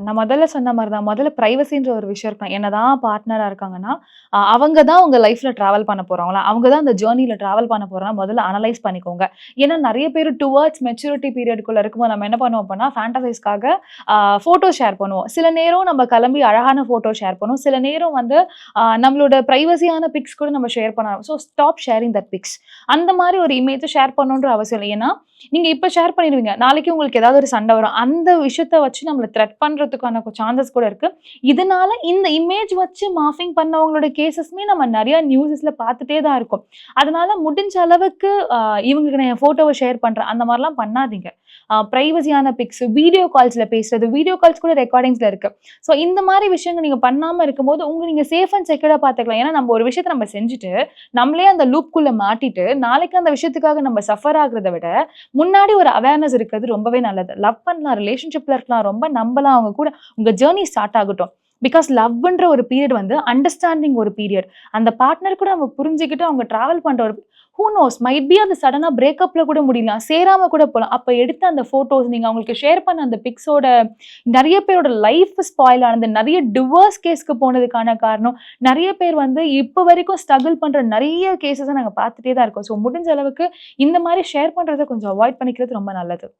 நான் முதல்ல சொன்ன மாரி தான். முதல்ல பிரைவசின்ற ஒரு விஷயம் இருக்கணும். என்னதான் பார்ட்னரா இருக்காங்கன்னா, அவங்க தான் உங்க லைஃப்ல டிராவல் பண்ண போறவங்களா? அவங்க தான் அந்த ஜர்னில டிராவல் பண்ண போறோம்னா, முதல்ல அனலைஸ் பண்ணிக்கோங்க. ஏன்னா நெறைய பேரு டுவர்ட்ஸ் மெச்சூரிட்டி பீரியட்குள்ள இருக்கும்போது நம்ம என்ன பண்ணுவோம் அப்பன்னா, ஃபேண்டசைஸ்க்காக ஃபோட்டோ ஷேர் பண்ணுவோம். சில நேரம் நம்ம கிளம்பி அழகான ஃபோட்டோ ஷேர் பண்ணுவோம். சில நேரம் வந்து நம்மளோட பிரைவசியான பிக்ஸ் கூட நம்ம ஷேர் பண்ணலாம். So stop sharing that pics. அந்த மாரி ஒரு இமேஜ ஷேர் பண்ணணுன்ற அவசியம் இல்ல. ஏன்னா, நீங்க இப்ப ஷேர் பண்ணிருவீங்க. நாளைக்கு உங்களுக்கு ஏதாவது ஒரு சண்டை வரும். அந்த விஷயத்த வச்சு நம்மள த்ரெட் பண்றதுக்கான சான்சஸ் கூட இருக்கு. இதனால இந்த இமேஜ் வச்சு மார்ஃபிங் பண்ணவங்களோட கேஸஸ்மே நம்ம நெறைய நியூஸஸ்ல பார்த்துட்டே தான் இருக்கோம். அதனால முடிஞ்ச அளவுக்கு இவங்களுக்கு நான் என் ஃபோட்டோவ ஷேர் பண்றேன். அந்த மாரிலாம் பண்ணாதீங்க. பிரைவசியான பிக்ஸ், வீடியோ கால்ஸ்ல பேசுறது, வீடியோ கால்ஸ் கூட ரெக்கார்டிங்ஸ்ல இருக்கு. ஸோ இந்த மாரி விஷயங்கள் நீங்க பண்ணாம இருக்கும்போது, நீங்க சேஃப் அண்ட் செக்யூர்டா பார்த்துக்கலாம். ஏன்னா நம்ம ஒரு விஷயத்த நம்ம செஞ்சுட்டு, நம்மளே அந்த லூப்க்குள்ள மாட்டிட்டு, நாளைக்கு அந்த விஷயத்துக்காக நம்ம சஃபர் ஆகுறத விட, முன்னாடி ஒரு அவேர்னஸ் இருக்கிறது ரொம்பவே நல்லது. லவ் பண்ணலாம், ரிலேஷன்ஷிப்ல இருக்கலாம், ரொம்ப நம்பலாம் அவங்க கூட. உங்க ஜர்னி ஸ்டார்ட் ஆகட்டும். பிகாஸ் லவ்ன்ற ஒரு பீரியட் வந்து அண்டர்ஸ்டாண்டிங் ஒரு பீரியட். அந்த பார்ட்னர் கூட நம்ம புரிஞ்சுகிட்டு அவங்க டிராவல் பண்ற ஒரு ஹூ நோஸ் மைட் பி அது சடனா பிரேக்கப்ல கூட முடியலாம். சேராம கூட போலாம். அப்ப எடுத்த அந்த ஃபோட்டோஸ் நீங்க அவங்களுக்கு ஷேர் பண்ண அந்த பிக்ஸோட நெறைய பேரோட லைஃப் ஸ்பாயில் ஆனது. நெறைய டிவோர்ஸ் கேஸ்க்கு போனதுக்கான காரணம். நெறைய பேர் வந்து இப்ப வரைக்கும் ஸ்ட்ரகிள் பண்ற நெறைய கேஸஸ நாங்க பார்த்துட்டே தான் இருக்கோம். ஸோ முடிஞ்ச அளவுக்கு இந்த மாரி ஷேர் பண்றத கொஞ்சம் அவாய்ட் பண்ணிக்கிறது ரொம்ப நல்லது.